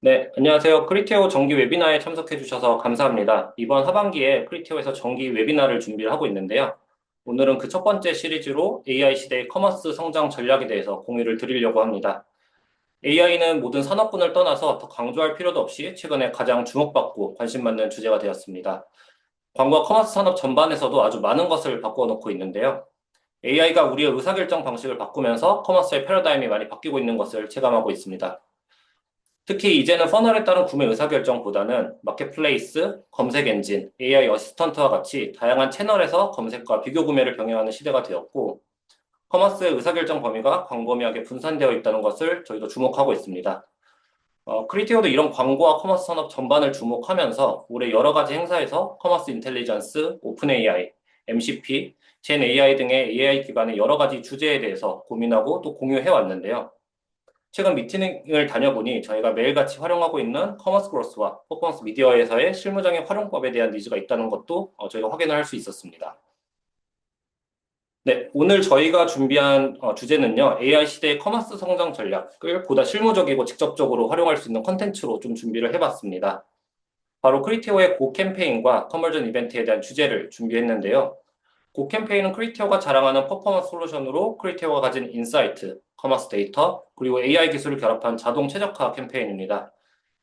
네, 안녕하세요. 크리테오 정기 웨비나에 참석해 주셔서 감사합니다. 이번 하반기에 크리테오에서 정기 웨비나를 준비를 하고 있는데요. 오늘은 그 첫 번째 시리즈로 AI 시대의 커머스 성장 전략에 대해서 공유를 드리려고 합니다. AI는 모든 산업군을 떠나서 더 강조할 필요도 없이 최근에 가장 주목받고 관심받는 주제가 되었습니다. 광고와 커머스 산업 전반에서도 아주 많은 것을 바꾸어 놓고 있는데요. AI가 우리의 의사결정 방식을 바꾸면서 커머스의 패러다임이 많이 바뀌고 있는 것을 체감하고 있습니다. 특히 이제는 퍼널에 따른 구매 의사결정보다는 마켓플레이스, 검색 엔진, AI 어시스턴트와 같이 다양한 채널에서 검색과 비교 구매를 병행하는 시대가 되었고, 커머스의 의사결정 범위가 광범위하게 분산되어 있다는 것을 저희도 주목하고 있습니다. 크리티오도 이런 광고와 커머스 산업 전반을 주목하면서 올해 여러 가지 행사에서 커머스 인텔리전스, 오픈 AI, MCP, 젠 AI 등의 AI 기반의 여러 가지 주제에 대해서 고민하고 또 공유해 왔는데요. 최근 미팅을 다녀보니 저희가 매일같이 활용하고 있는 커머스 그로스와 퍼포먼스 미디어에서의 실무적인 활용법에 대한 니즈가 있다는 것도 저희가 확인을 할 수 있었습니다. 네, 오늘 저희가 준비한 주제는요, AI 시대의 커머스 성장 전략을 보다 실무적이고 직접적으로 활용할 수 있는 컨텐츠로 좀 준비를 해봤습니다. 바로 크리티오의 고 캠페인과 컨버전 이벤트에 대한 주제를 준비했는데요. 고 캠페인은 크리티오가 자랑하는 퍼포먼스 솔루션으로 크리티오가 가진 인사이트, 커머스 데이터, 그리고 AI 기술을 결합한 자동 최적화 캠페인입니다.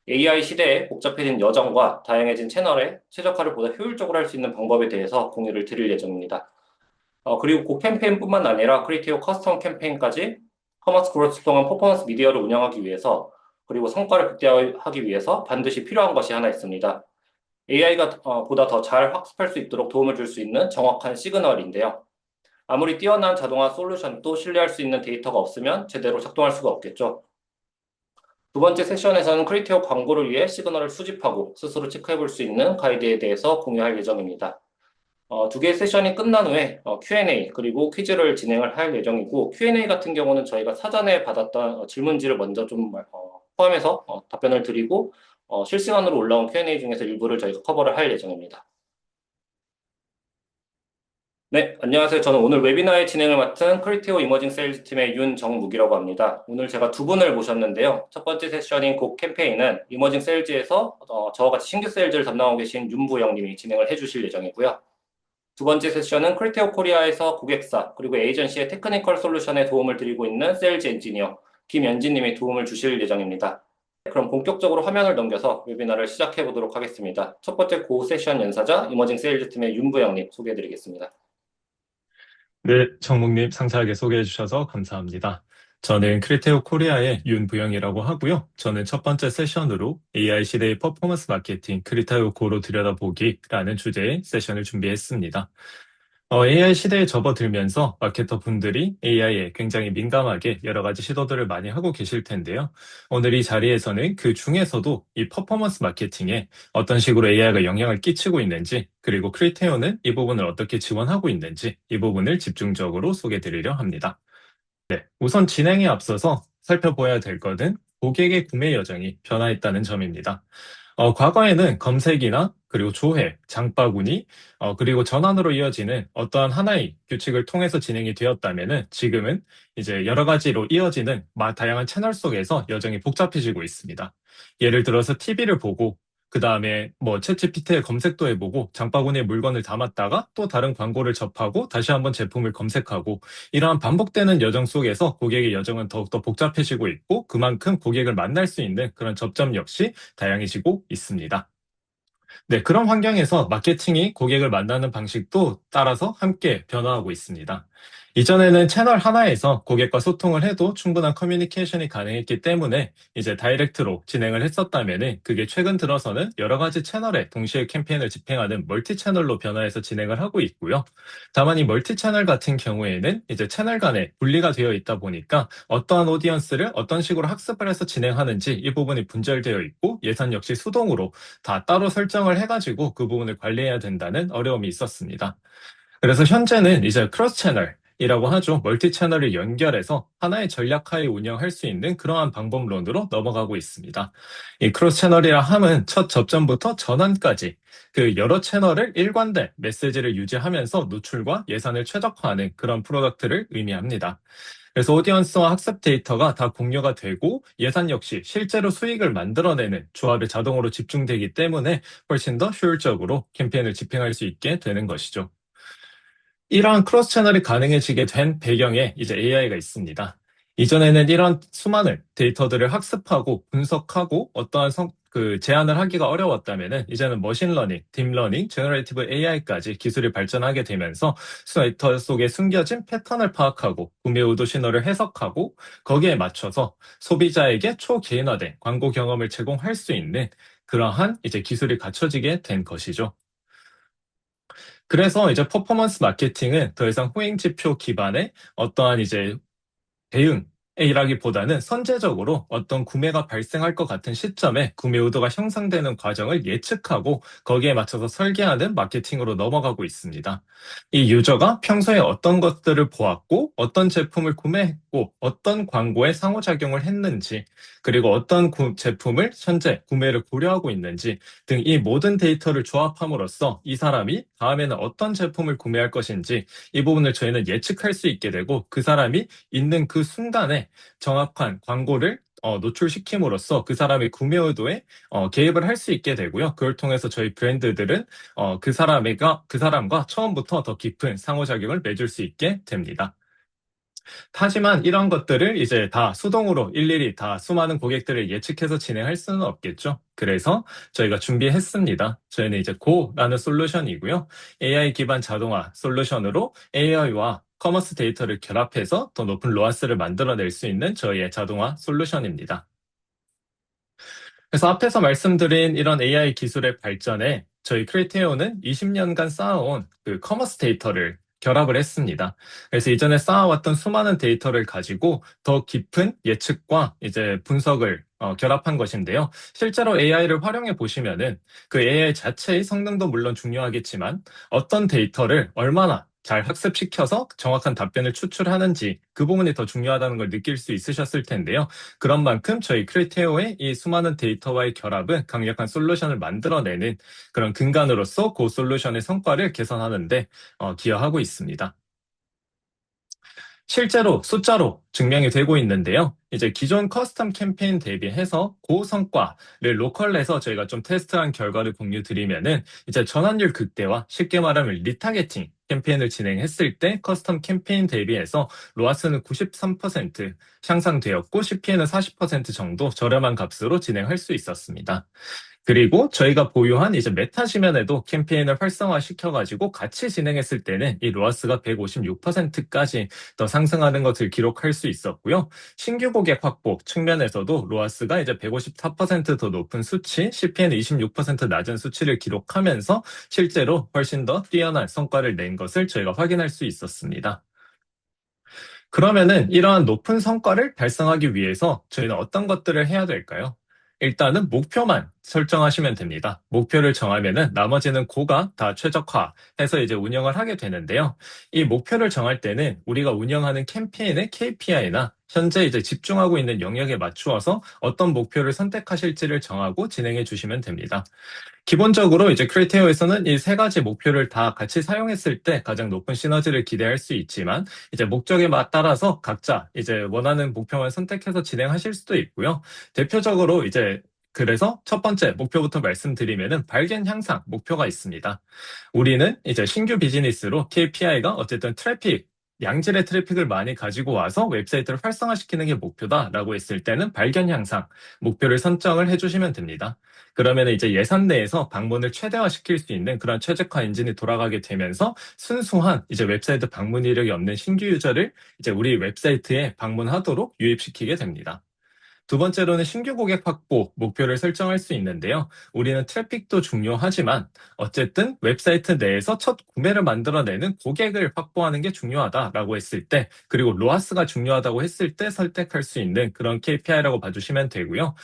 AI 시대에 복잡해진 여정과 다양해진 채널의 최적화를 보다 효율적으로 할 수 있는 방법에 대해서 공유를 드릴 예정입니다. 그리고 고 캠페인뿐만 아니라 크리티오 커스텀 캠페인까지 커머스 그로스 통한 퍼포먼스 미디어를 운영하기 위해서 그리고 성과를 극대화하기 위해서 반드시 필요한 것이 하나 있습니다. AI가 보다 더 잘 학습할 수 있도록 도움을 줄 수 있는 정확한 시그널인데요. 아무리 뛰어난 자동화 솔루션도 신뢰할 수 있는 데이터가 없으면 제대로 작동할 수가 없겠죠. 두 번째 세션에서는 크리티오 광고를 위해 시그널을 수집하고 스스로 체크해 볼 수 있는 가이드에 대해서 공유할 예정입니다. 두 개의 세션이 끝난 후에 Q&A 그리고 퀴즈를 진행을 할 예정이고 Q&A 같은 경우는 저희가 사전에 받았던 질문지를 먼저 좀 포함해서 답변을 드리고 실시간으로 올라온 Q&A 중에서 일부를 저희가 커버를 할 예정입니다. 네, 안녕하세요. 저는 오늘 웨비나의 진행을 맡은 크리티오 이머징 세일즈 팀의 윤정묵이라고 합니다. 오늘 제가 두 분을 모셨는데요. 첫 번째 세션인 곡 캠페인은 이머징 세일즈에서 저와 같이 신규 세일즈를 담당하고 계신 윤부영 님이 진행을 해주실 예정이고요. 두 번째 세션은 크리테오 코리아에서 고객사 그리고 에이전시의 테크니컬 솔루션에 도움을 드리고 있는 세일즈 엔지니어 김연진 님이 도움을 주실 예정입니다. 그럼 본격적으로 화면을 넘겨서 웨비나를 시작해 보도록 하겠습니다. 첫 번째 고 세션 연사자 이머징 세일즈 팀의 윤부영 님 소개해 드리겠습니다. 네, 정목님 상세하게 소개해 주셔서 감사합니다. 저는 크리테오 코리아의 윤부영이라고 하고요. 저는 첫 번째 세션으로 AI 시대의 퍼포먼스 마케팅 크리테오 고로 들여다보기라는 주제의 세션을 준비했습니다. AI 시대에 접어들면서 마케터 분들이 AI에 굉장히 민감하게 여러 가지 시도들을 많이 하고 계실 텐데요. 오늘 이 자리에서는 그 중에서도 이 퍼포먼스 마케팅에 어떤 식으로 AI가 영향을 끼치고 있는지, 그리고 크리테오는 이 부분을 어떻게 지원하고 있는지 이 부분을 집중적으로 소개해 드리려 합니다. 우선 진행에 앞서서 살펴봐야 될 것은 고객의 구매 여정이 변화했다는 점입니다. 과거에는 검색이나 그리고 조회, 장바구니, 그리고 전환으로 이어지는 어떠한 하나의 규칙을 통해서 진행이 되었다면은 지금은 이제 여러 가지로 이어지는 다양한 채널 속에서 여정이 복잡해지고 있습니다. 예를 들어서 TV를 보고 그 다음에 뭐 챗GPT에 검색도 해보고 장바구니에 물건을 담았다가 또 다른 광고를 접하고 다시 한번 제품을 검색하고 이러한 반복되는 여정 속에서 고객의 여정은 더욱더 복잡해지고 있고 그만큼 고객을 만날 수 있는 그런 접점 역시 다양해지고 있습니다. 네, 그런 환경에서 마케팅이 고객을 만나는 방식도 따라서 함께 변화하고 있습니다. 이전에는 채널 하나에서 고객과 소통을 해도 충분한 커뮤니케이션이 가능했기 때문에 이제 다이렉트로 진행을 했었다면은 그게 최근 들어서는 여러 가지 채널에 동시에 캠페인을 집행하는 멀티 채널로 변화해서 진행을 하고 있고요. 다만 이 멀티 채널 같은 경우에는 이제 채널 간에 분리가 되어 있다 보니까 어떠한 오디언스를 어떤 식으로 학습을 해서 진행하는지 이 부분이 분절되어 있고 예산 역시 수동으로 다 따로 설정을 해가지고 그 부분을 관리해야 된다는 어려움이 있었습니다. 그래서 현재는 이제 크로스 채널이라고 하죠. 멀티 채널을 연결해서 하나의 전략하에 운영할 수 있는 그러한 방법론으로 넘어가고 있습니다. 이 크로스 채널이라 함은 첫 접점부터 전환까지 그 여러 채널을 일관된 메시지를 유지하면서 노출과 예산을 최적화하는 그런 프로덕트를 의미합니다. 그래서 오디언스와 학습 데이터가 다 공유가 되고 예산 역시 실제로 수익을 만들어내는 조합에 자동으로 집중되기 때문에 훨씬 더 효율적으로 캠페인을 집행할 수 있게 되는 것이죠. 이러한 크로스 채널이 가능해지게 된 배경에 이제 AI가 있습니다. 이전에는 이런 수많은 데이터들을 학습하고 분석하고 어떠한 제안을 하기가 어려웠다면은 이제는 머신러닝, 딥러닝, 제너레이티브 AI까지 기술이 발전하게 되면서 데이터 속에 숨겨진 패턴을 파악하고 구매 의도 신호를 해석하고 거기에 맞춰서 소비자에게 초개인화된 광고 경험을 제공할 수 있는 그러한 이제 기술이 갖춰지게 된 것이죠. 그래서 이제 퍼포먼스 마케팅은 더 이상 후행 지표 기반의 어떠한 이제 대응이라기보다는 선제적으로 어떤 구매가 발생할 것 같은 시점에 구매 의도가 형성되는 과정을 예측하고 거기에 맞춰서 설계하는 마케팅으로 넘어가고 있습니다. 이 유저가 평소에 어떤 것들을 보았고 어떤 제품을 구매했고 어떤 광고에 상호작용을 했는지 그리고 어떤 제품을 현재 구매를 고려하고 있는지 등 이 모든 데이터를 조합함으로써 이 사람이 다음에는 어떤 제품을 구매할 것인지 이 부분을 저희는 예측할 수 있게 되고 그 사람이 있는 그 순간에 정확한 광고를 노출시킴으로써 그 사람의 구매 의도에 개입을 할 수 있게 되고요. 그걸 통해서 저희 브랜드들은 그 사람과 처음부터 더 깊은 상호작용을 맺을 수 있게 됩니다. 하지만 이런 것들을 이제 다 수동으로 일일이 다 수많은 고객들을 예측해서 진행할 수는 없겠죠. 그래서 저희가 준비했습니다. 저희는 이제 고라는 솔루션이고요. AI 기반 자동화 솔루션으로 AI와 커머스 데이터를 결합해서 더 높은 로아스를 만들어낼 수 있는 저희의 자동화 솔루션입니다. 그래서 앞에서 말씀드린 이런 AI 기술의 발전에 저희 크리테오는 20년간 쌓아온 그 커머스 데이터를 결합을 했습니다. 그래서 이전에 쌓아왔던 수많은 데이터를 가지고 더 깊은 예측과 이제 분석을 결합한 것인데요. 실제로 AI를 활용해 보시면은 그 AI 자체의 성능도 물론 중요하겠지만 어떤 데이터를 얼마나 잘 학습시켜서 정확한 답변을 추출하는지 그 부분이 더 중요하다는 걸 느낄 수 있으셨을 텐데요. 그런 만큼 저희 크리테오의 이 수많은 데이터와의 결합은 강력한 솔루션을 만들어내는 그런 근간으로서 그 솔루션의 성과를 개선하는데 기여하고 있습니다. 실제로 숫자로 증명이 되고 있는데요. 이제 기존 커스텀 캠페인 대비해서 그 성과를 로컬에서 저희가 좀 테스트한 결과를 공유 드리면은 이제 전환율 극대화, 쉽게 말하면 리타게팅 캠페인을 진행했을 때 커스텀 캠페인 대비해서 로아스는 93% 향상되었고 CPA는 40% 정도 저렴한 값으로 진행할 수 있었습니다. 그리고 저희가 보유한 이제 메타 지면에도 캠페인을 활성화시켜가지고 같이 진행했을 때는 이 로아스가 156%까지 더 상승하는 것을 기록할 수 있었고요. 신규 고객 확보 측면에서도 로아스가 이제 154%더 높은 수치, CPN 26% 낮은 수치를 기록하면서 실제로 훨씬 더 뛰어난 성과를 낸 것을 저희가 확인할 수 있었습니다. 그러면은 이러한 높은 성과를 달성하기 위해서 저희는 어떤 것들을 해야 될까요? 일단은 목표만 설정하시면 됩니다. 목표를 정하면은 나머지는 고가 다 최적화해서 이제 운영을 하게 되는데요. 이 목표를 정할 때는 우리가 운영하는 캠페인의 KPI나 현재 이제 집중하고 있는 영역에 맞추어서 어떤 목표를 선택하실지를 정하고 진행해 주시면 됩니다. 기본적으로 이제 크리테오에서는 이 세 가지 목표를 다 같이 사용했을 때 가장 높은 시너지를 기대할 수 있지만 이제 목적에 따라서 각자 이제 원하는 목표만 선택해서 진행하실 수도 있고요. 대표적으로 이제 그래서 첫 번째 목표부터 말씀드리면은 발견 향상 목표가 있습니다. 우리는 이제 신규 비즈니스로 KPI가 어쨌든 트래픽 양질의 트래픽을 많이 가지고 와서 웹사이트를 활성화시키는 게 목표다라고 했을 때는 발견 향상 목표를 선정을 해주시면 됩니다. 그러면 이제 예산 내에서 방문을 최대화시킬 수 있는 그런 최적화 엔진이 돌아가게 되면서 순수한 이제 웹사이트 방문 이력이 없는 신규 유저를 이제 우리 웹사이트에 방문하도록 유입시키게 됩니다. 두 번째로는 신규 고객 확보 목표를 설정할 수 있는데요. 우리는 트래픽도 중요하지만 어쨌든 웹사이트 내에서 첫 구매를 만들어내는 고객을 확보하는 게 중요하다라고 했을 때 그리고 로아스가 중요하다고 했을 때 선택할 수 있는 그런 KPI라고 봐주시면 되고요.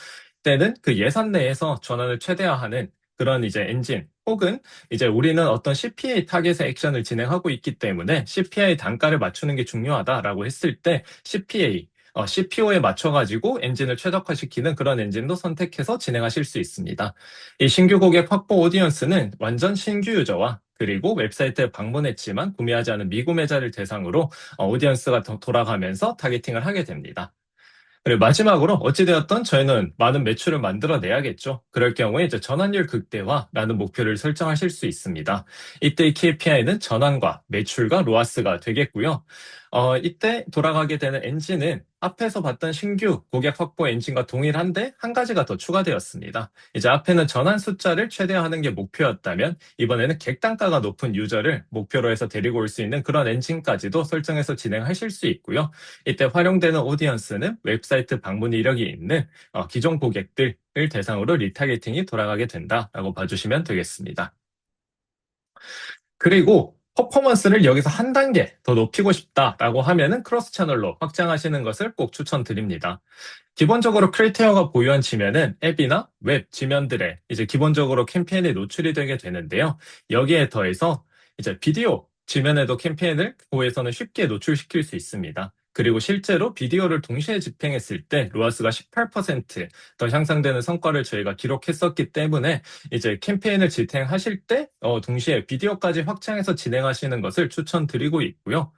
때는 그 예산 내에서 전환을 최대화하는 그런 이제 엔진 혹은 이제 우리는 어떤 CPA 타겟의 액션을 진행하고 있기 때문에 CPI 단가를 맞추는 게 중요하다라고 했을 때 CPA CPO에 맞춰가지고 엔진을 최적화시키는 그런 엔진도 선택해서 진행하실 수 있습니다. 이 신규 고객 확보 오디언스는 완전 신규 유저와 그리고 웹사이트에 방문했지만 구매하지 않은 미구매자를 대상으로 오디언스가 돌아가면서 타겟팅을 하게 됩니다. 그리고 마지막으로 어찌되었던 저희는 많은 매출을 만들어내야겠죠. 그럴 경우에 이제 전환율 극대화라는 목표를 설정하실 수 있습니다. 이때의 KPI는 전환과 매출과 로아스가 되겠고요. 이때 돌아가게 되는 엔진은 앞에서 봤던 신규 고객 확보 엔진과 동일한데 한 가지가 더 추가되었습니다. 이제 앞에는 전환 숫자를 최대화하는 게 목표였다면 이번에는 객단가가 높은 유저를 목표로 해서 데리고 올 수 있는 그런 엔진까지도 설정해서 진행하실 수 있고요. 이때 활용되는 오디언스는 웹사이트 방문 이력이 있는 기존 고객들을 대상으로 리타게팅이 돌아가게 된다라고 봐주시면 되겠습니다. 그리고 퍼포먼스를 여기서 한 단계 더 높이고 싶다라고 하면은 크로스 채널로 확장하시는 것을 꼭 추천드립니다. 기본적으로 크리테어가 보유한 지면은 앱이나 웹 지면들에 이제 기본적으로 캠페인에 노출이 되게 되는데요. 여기에 더해서 이제 비디오 지면에도 캠페인을 고에서는 쉽게 노출시킬 수 있습니다. 그리고 실제로 비디오를 동시에 집행했을 때 로아스가 18%더 향상되는 성과를 저희가 기록했었기 때문에 이제 캠페인을 집행하실 때 동시에 비디오까지 확장해서 진행하시는 것을 추천드리고 있고요.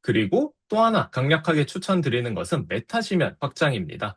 그리고 또 하나 강력하게 추천드리는 것은 메타 지면 확장입니다.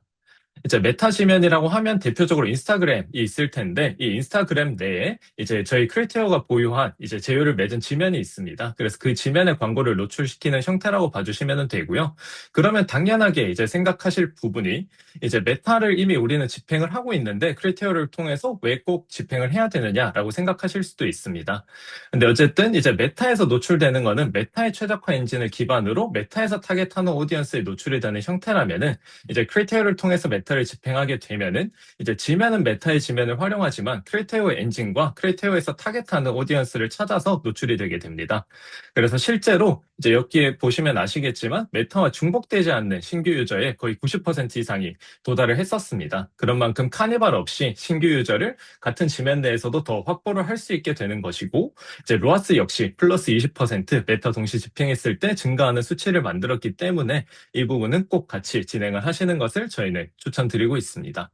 이제 메타 지면이라고 하면 대표적으로 인스타그램이 있을 텐데 이 인스타그램 내에 이제 저희 크리에이터가 보유한 이제 제휴를 맺은 지면이 있습니다. 그래서 그 지면에 광고를 노출시키는 형태라고 봐주시면 되고요. 그러면 당연하게 이제 생각하실 부분이 이제 메타를 이미 우리는 집행을 하고 있는데 크리에이터를 통해서 왜 꼭 집행을 해야 되느냐라고 생각하실 수도 있습니다. 근데 어쨌든 이제 메타에서 노출되는 거는 메타의 최적화 엔진을 기반으로 메타에서 타겟하는 오디언스에 노출이 되는 형태라면은 이제 크리테어를 통해서 메타를 집행하게 되면은 이제 지면은 메타의 지면을 활용하지만 크리테어 엔진과 크리테어에서 타겟하는 오디언스를 찾아서 노출이 되게 됩니다. 그래서 실제로 이제 여기에 보시면 아시겠지만 메타와 중복되지 않는 신규 유저의 거의 90% 이상이 도달을 했었습니다. 그런 만큼 카니발 없이 신규 유저를 같은 지면 내에서도 더 확보를 할 수 있게 되는 것이고 이제 로아스 역시 플러스 20% 메타 동시 집행했을 때 증가하는 수치를 만들었기 때문에 이 부분은 꼭 같이 진행을 하시는 것을 저희는 추천드리고 있습니다.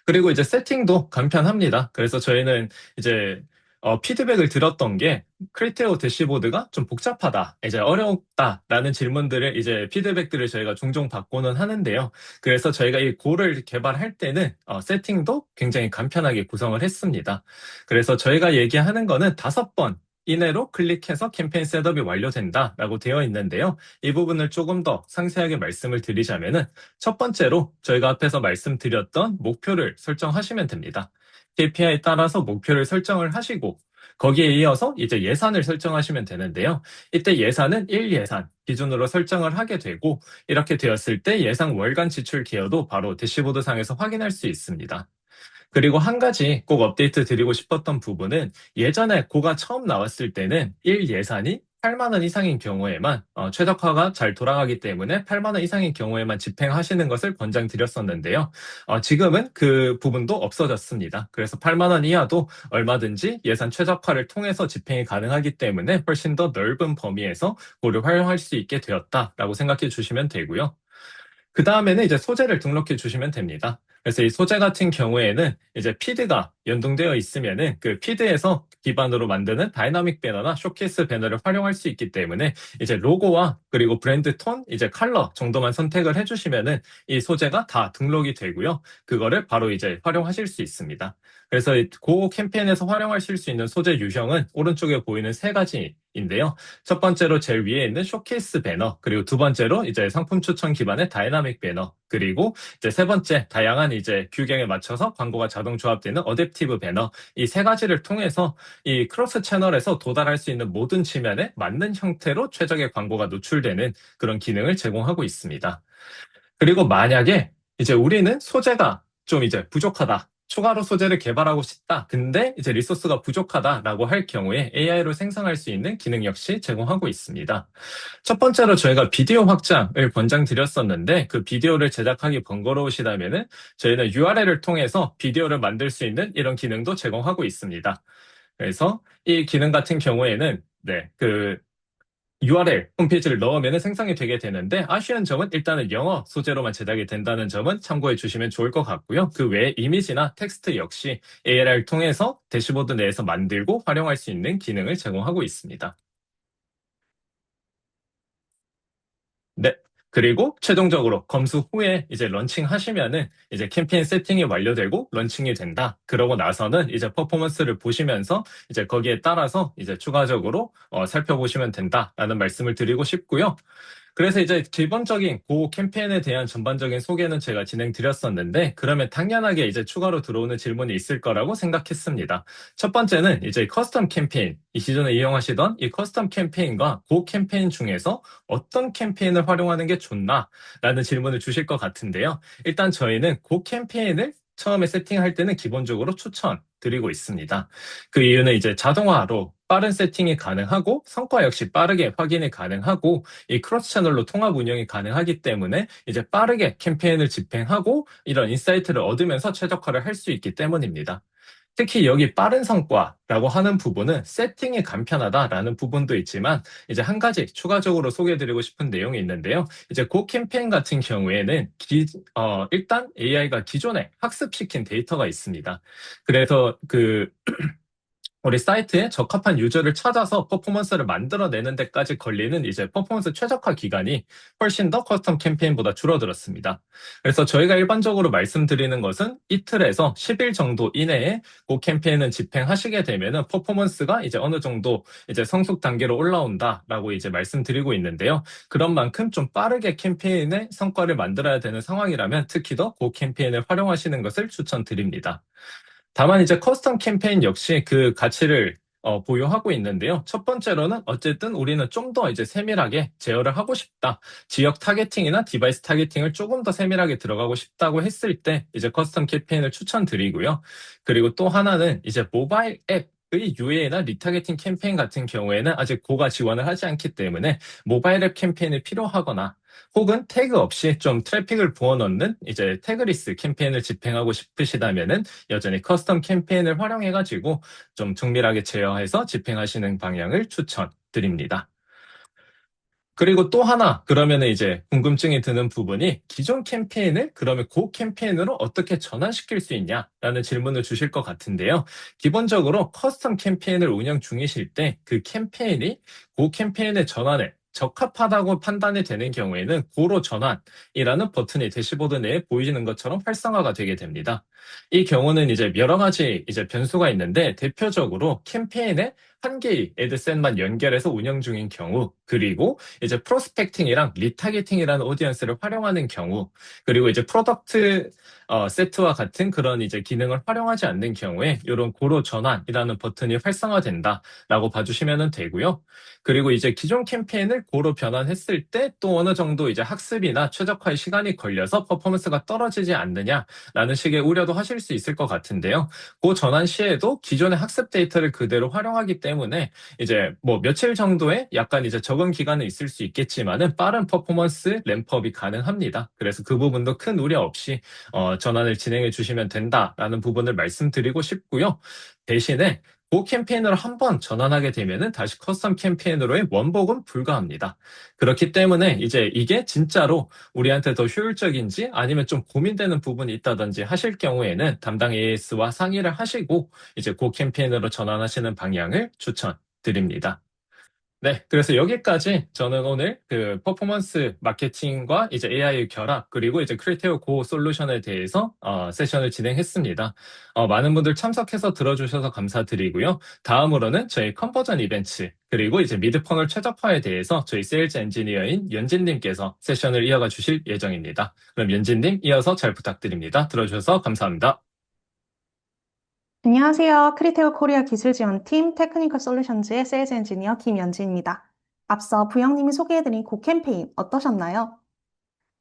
그리고 이제 세팅도 간편합니다. 그래서 저희는 이제 피드백을 들었던 게 크리테오 대시보드가 좀 복잡하다, 이제 어렵다라는 질문들을 이제 피드백들을 저희가 종종 받고는 하는데요. 그래서 저희가 이 고를 개발할 때는 세팅도 굉장히 간편하게 구성을 했습니다. 그래서 저희가 얘기하는 거는 5번 이내로 클릭해서 캠페인 셋업이 완료된다라고 되어 있는데요. 이 부분을 조금 더 상세하게 말씀을 드리자면은 첫 번째로 저희가 앞에서 말씀드렸던 목표를 설정하시면 됩니다. KPI에 따라서 목표를 설정을 하시고 거기에 이어서 이제 예산을 설정하시면 되는데요. 이때 예산은 1예산 기준으로 설정을 하게 되고 이렇게 되었을 때 예상 월간 지출 개요도 바로 대시보드 상에서 확인할 수 있습니다. 그리고 한 가지 꼭 업데이트 드리고 싶었던 부분은 예전에 고가 처음 나왔을 때는 1 예산이 8만 원 이상인 경우에만 최적화가 잘 돌아가기 때문에 8만 원 이상인 경우에만 집행하시는 것을 권장드렸었는데요. 지금은 그 부분도 없어졌습니다. 그래서 8만 원 이하도 얼마든지 예산 최적화를 통해서 집행이 가능하기 때문에 훨씬 더 넓은 범위에서 고를 활용할 수 있게 되었다라고 생각해 주시면 되고요. 그 다음에는 이제 소재를 등록해 주시면 됩니다. 그래서 이 소재 같은 경우에는 이제 피드가 연동되어 있으면은 그 피드에서 기반으로 만드는 다이나믹 배너나 쇼케이스 배너를 활용할 수 있기 때문에 이제 로고와 그리고 브랜드 톤, 이제 컬러 정도만 선택을 해주시면은 이 소재가 다 등록이 되고요. 그거를 바로 이제 활용하실 수 있습니다. 그래서 그 캠페인에서 활용하실 수 있는 소재 유형은 오른쪽에 보이는 3가지인데요. 첫 번째로 제일 위에 있는 쇼케이스 배너, 그리고 두 번째로 이제 상품 추천 기반의 다이나믹 배너, 그리고 이제 세 번째 다양한 이제 규격에 맞춰서 광고가 자동 조합되는 어댑티브 배너, 이 3가지를 통해서 이 크로스 채널에서 도달할 수 있는 모든 지면에 맞는 형태로 최적의 광고가 노출되는 그런 기능을 제공하고 있습니다. 그리고 만약에 이제 우리는 소재가 좀 이제 부족하다, 추가로 소재를 개발하고 싶다. 근데 이제 리소스가 부족하다라고 할 경우에 AI로 생성할 수 있는 기능 역시 제공하고 있습니다. 첫 번째로 저희가 비디오 확장을 권장드렸었는데 그 비디오를 제작하기 번거로우시다면은 저희는 URL을 통해서 비디오를 만들 수 있는 이런 기능도 제공하고 있습니다. 그래서 이 기능 같은 경우에는 네, URL 홈페이지를 넣으면 생성이 되게 되는데 아쉬운 점은 일단은 영어 소재로만 제작이 된다는 점은 참고해 주시면 좋을 것 같고요. 그 외에 이미지나 텍스트 역시 AI를 통해서 대시보드 내에서 만들고 활용할 수 있는 기능을 제공하고 있습니다. 네. 그리고 최종적으로 검수 후에 이제 런칭 하시면은 이제 캠페인 세팅이 완료되고 런칭이 된다. 그러고 나서는 이제 퍼포먼스를 보시면서 이제 거기에 따라서 이제 추가적으로 살펴보시면 된다라는 말씀을 드리고 싶고요. 그래서 이제 기본적인 그 캠페인에 대한 전반적인 소개는 제가 진행드렸었는데, 그러면 당연하게 이제 추가로 들어오는 질문이 있을 거라고 생각했습니다. 첫 번째는 이제 커스텀 캠페인, 이 시즌에 이용하시던 이 커스텀 캠페인과 그 캠페인 중에서 어떤 캠페인을 활용하는 게 좋나? 라는 질문을 주실 것 같은데요. 일단 저희는 그 캠페인을 처음에 세팅할 때는 기본적으로 추천드리고 있습니다. 그 이유는 이제 자동화로 빠른 세팅이 가능하고 성과 역시 빠르게 확인이 가능하고 이 크로스 채널로 통합 운영이 가능하기 때문에 이제 빠르게 캠페인을 집행하고 이런 인사이트를 얻으면서 최적화를 할 수 있기 때문입니다. 특히 여기 빠른 성과라고 하는 부분은 세팅이 간편하다라는 부분도 있지만 이제 한 가지 추가적으로 소개해드리고 싶은 내용이 있는데요. 이제 그 캠페인 같은 경우에는 일단 AI가 기존에 학습시킨 데이터가 있습니다. 그래서 우리 사이트에 적합한 유저를 찾아서 퍼포먼스를 만들어내는 데까지 걸리는 이제 퍼포먼스 최적화 기간이 훨씬 더 커스텀 캠페인보다 줄어들었습니다. 그래서 저희가 일반적으로 말씀드리는 것은 이틀에서 10일 정도 이내에 그 캠페인을 집행하시게 되면은 퍼포먼스가 이제 어느 정도 이제 성숙 단계로 올라온다라고 이제 말씀드리고 있는데요. 그런 만큼 좀 빠르게 캠페인의 성과를 만들어야 되는 상황이라면 특히 더 그 캠페인을 활용하시는 것을 추천드립니다. 다만 이제 커스텀 캠페인 역시 그 가치를 보유하고 있는데요. 첫 번째로는 어쨌든 우리는 좀 더 이제 세밀하게 제어를 하고 싶다. 지역 타겟팅이나 디바이스 타겟팅을 조금 더 세밀하게 들어가고 싶다고 했을 때 이제 커스텀 캠페인을 추천드리고요. 그리고 또 하나는 이제 모바일 앱의 UA나 리타겟팅 캠페인 같은 경우에는 아직 고가 지원을 하지 않기 때문에 모바일 앱 캠페인이 필요하거나 혹은 태그 없이 좀 트래픽을 부어넣는 이제 태그리스 캠페인을 집행하고 싶으시다면은 여전히 커스텀 캠페인을 활용해가지고 좀 정밀하게 제어해서 집행하시는 방향을 추천드립니다. 그리고 또 하나, 그러면은 이제 궁금증이 드는 부분이 기존 캠페인을 그러면 그 캠페인으로 어떻게 전환시킬 수 있냐라는 질문을 주실 것 같은데요. 기본적으로 커스텀 캠페인을 운영 중이실 때 그 캠페인이 그 캠페인의 전환에 적합하다고 판단이 되는 경우에는 고로 전환이라는 버튼이 대시보드 내에 보이는 것처럼 활성화가 되게 됩니다. 이 경우는 이제 여러 가지 이제 변수가 있는데 대표적으로 캠페인에 한 개의 애드셋만 연결해서 운영 중인 경우, 그리고 이제 프로스펙팅이랑 리타겟팅이라는 오디언스를 활용하는 경우, 그리고 이제 프로덕트 세트와 같은 그런 이제 기능을 활용하지 않는 경우에 이런 고로 전환이라는 버튼이 활성화된다라고 봐주시면 되고요. 그리고 이제 기존 캠페인을 고로 변환했을 때 또 어느 정도 이제 학습이나 최적화의 시간이 걸려서 퍼포먼스가 떨어지지 않느냐라는 식의 우려도 하실 수 있을 것 같은데요. 그 전환 시에도 기존의 학습 데이터를 그대로 활용하기 때문에 이제 뭐 며칠 정도의 약간 이제 적응 기간은 있을 수 있겠지만은 빠른 퍼포먼스 램프업이 가능합니다. 그래서 그 부분도 큰 우려 없이 전환을 진행해 주시면 된다라는 부분을 말씀드리고 싶고요. 대신에 그 캠페인으로 한번 전환하게 되면은 다시 커스텀 캠페인으로의 원복은 불가합니다. 그렇기 때문에 이제 이게 진짜로 우리한테 더 효율적인지 아니면 좀 고민되는 부분이 있다든지 하실 경우에는 담당 AS와 상의를 하시고 이제 그 캠페인으로 전환하시는 방향을 추천드립니다. 네, 그래서 여기까지 저는 오늘 그 퍼포먼스 마케팅과 이제 AI의 결합, 그리고 이제 크리테오 고 솔루션에 대해서 세션을 진행했습니다. 많은 분들 참석해서 들어주셔서 감사드리고요. 다음으로는 저희 컨버전 이벤트, 그리고 이제 미드 퍼널 최적화에 대해서 저희 세일즈 엔지니어인 연진님께서 세션을 이어가 주실 예정입니다. 그럼 연진님 이어서 잘 부탁드립니다. 들어주셔서 감사합니다. 안녕하세요. 크리테오 코리아 기술지원팀 테크니컬 솔루션즈의 세일즈 엔지니어 김연지입니다. 앞서 부영님이 소개해드린 고 캠페인 어떠셨나요?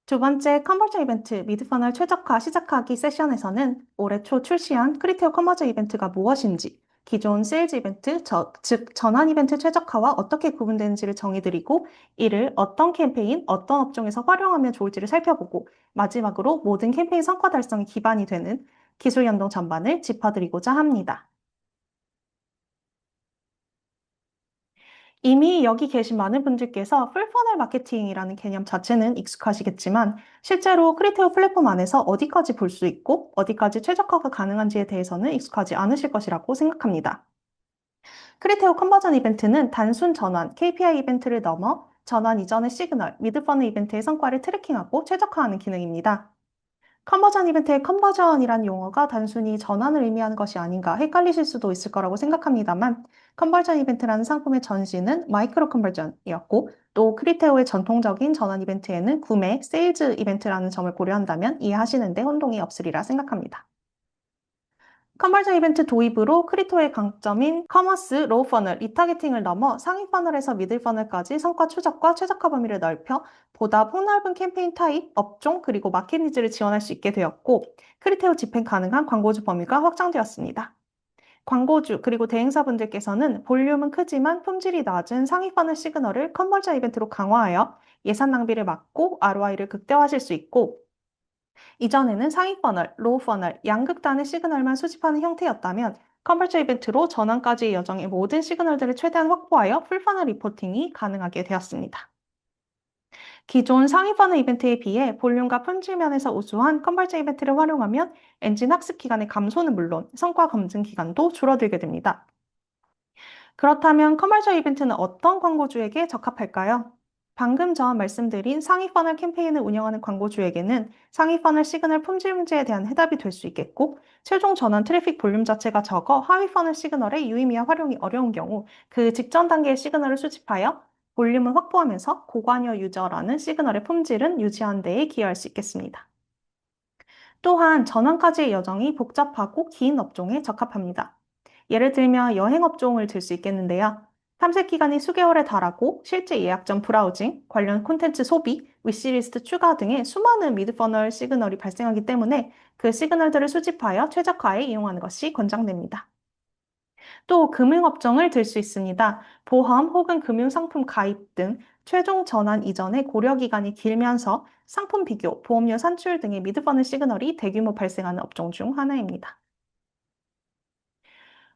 두 번째 컨버전 이벤트 미드퍼널 최적화 시작하기 세션에서는 올해 초 출시한 크리테오 컨버전 이벤트가 무엇인지, 기존 세일즈 이벤트, 즉 전환 이벤트 최적화와 어떻게 구분되는지를 정의드리고 이를 어떤 캠페인, 어떤 업종에서 활용하면 좋을지를 살펴보고 마지막으로 모든 캠페인 성과 달성의 기반이 되는 기술 연동 전반을 짚어드리고자 합니다. 이미 여기 계신 많은 분들께서 풀퍼널 마케팅이라는 개념 자체는 익숙하시겠지만 실제로 크리테오 플랫폼 안에서 어디까지 볼 수 있고 어디까지 최적화가 가능한지에 대해서는 익숙하지 않으실 것이라고 생각합니다. 크리테오 컨버전 이벤트는 단순 전환, KPI 이벤트를 넘어 전환 이전의 시그널, 미드퍼널 이벤트의 성과를 트래킹하고 최적화하는 기능입니다. 컨버전 이벤트의 컨버전이란 용어가 단순히 전환을 의미하는 것이 아닌가 헷갈리실 수도 있을 거라고 생각합니다만, 컨버전 이벤트라는 상품의 전신은 마이크로 컨버전이었고, 또 크리테오의 전통적인 전환 이벤트에는 구매, 세일즈 이벤트라는 점을 고려한다면 이해하시는데 혼동이 없으리라 생각합니다. 컨버전 이벤트 도입으로 크리테오의 강점인 커머스, 로우 퍼널, 리타게팅을 넘어 상위 퍼널에서 미들 퍼널까지 성과 추적과 최적화 범위를 넓혀 보다 폭넓은 캠페인 타입, 업종, 그리고 마켓 니즈를 지원할 수 있게 되었고, 크리테오 집행 가능한 광고주 범위가 확장되었습니다. 광고주 그리고 대행사분들께서는 볼륨은 크지만 품질이 낮은 상위 퍼널 시그널을 컨버전 이벤트로 강화하여 예산 낭비를 막고 ROI를 극대화하실 수 있고, 이전에는 상위 퍼널, 로우 퍼널, 양극단의 시그널만 수집하는 형태였다면 컨버전 이벤트로 전환까지의 여정의 모든 시그널들을 최대한 확보하여 풀퍼널 리포팅이 가능하게 되었습니다. 기존 상위 퍼널 이벤트에 비해 볼륨과 품질 면에서 우수한 컨버전 이벤트를 활용하면 엔진 학습 기간의 감소는 물론 성과 검증 기간도 줄어들게 됩니다. 그렇다면 컨버전 이벤트는 어떤 광고주에게 적합할까요? 방금 전 말씀드린 상위 퍼널 캠페인을 운영하는 광고주에게는 상위 퍼널 시그널 품질 문제에 대한 해답이 될 수 있겠고, 최종 전환 트래픽 볼륨 자체가 적어 하위 퍼널 시그널의 유의미한 활용이 어려운 경우 그 직전 단계의 시그널을 수집하여 볼륨을 확보하면서 고관여 유저라는 시그널의 품질은 유지하는 데에 기여할 수 있겠습니다. 또한 전환까지의 여정이 복잡하고 긴 업종에 적합합니다. 예를 들면 여행업종을 들 수 있겠는데요. 탐색 기간이 수개월에 달하고 실제 예약 전 브라우징, 관련 콘텐츠 소비, 위시리스트 추가 등의 수많은 미드퍼널 시그널이 발생하기 때문에 그 시그널들을 수집하여 최적화에 이용하는 것이 권장됩니다. 또 금융업종을 들 수 있습니다. 보험 혹은 금융상품 가입 등 최종 전환 이전의 고려 기간이 길면서 상품 비교, 보험료 산출 등의 미드퍼널 시그널이 대규모 발생하는 업종 중 하나입니다.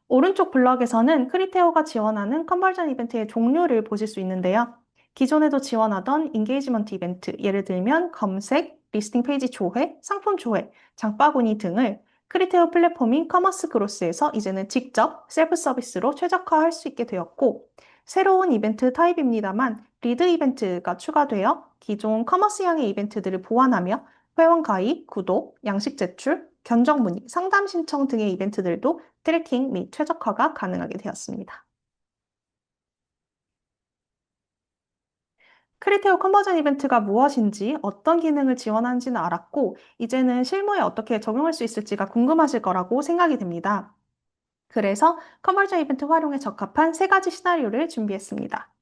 오른쪽 블럭에서는 크리테오가 지원하는 컨버전 이벤트의 종류를 보실 수 있는데요. 기존에도 지원하던 인게이지먼트 이벤트, 예를 들면 검색, 리스팅 페이지 조회, 상품 조회, 장바구니 등을 크리테오 플랫폼인 커머스 그로스에서 이제는 직접 셀프 서비스로 최적화할 수 있게 되었고, 새로운 이벤트 타입입니다만 리드 이벤트가 추가되어 기존 커머스형의 이벤트들을 보완하며 회원 가입, 구독, 양식 제출, 견적 문의, 상담 신청 등의 이벤트들도 트래킹 및 최적화가 가능하게 되었습니다. 크리테오 컨버전 이벤트가 무엇인지, 어떤 기능을 지원하는지는 알았고, 이제는 실무에 어떻게 적용할 수 있을지가 궁금하실 거라고 생각이 됩니다. 그래서 컨버전 이벤트 활용에 적합한 3가지 시나리오를 준비했습니다.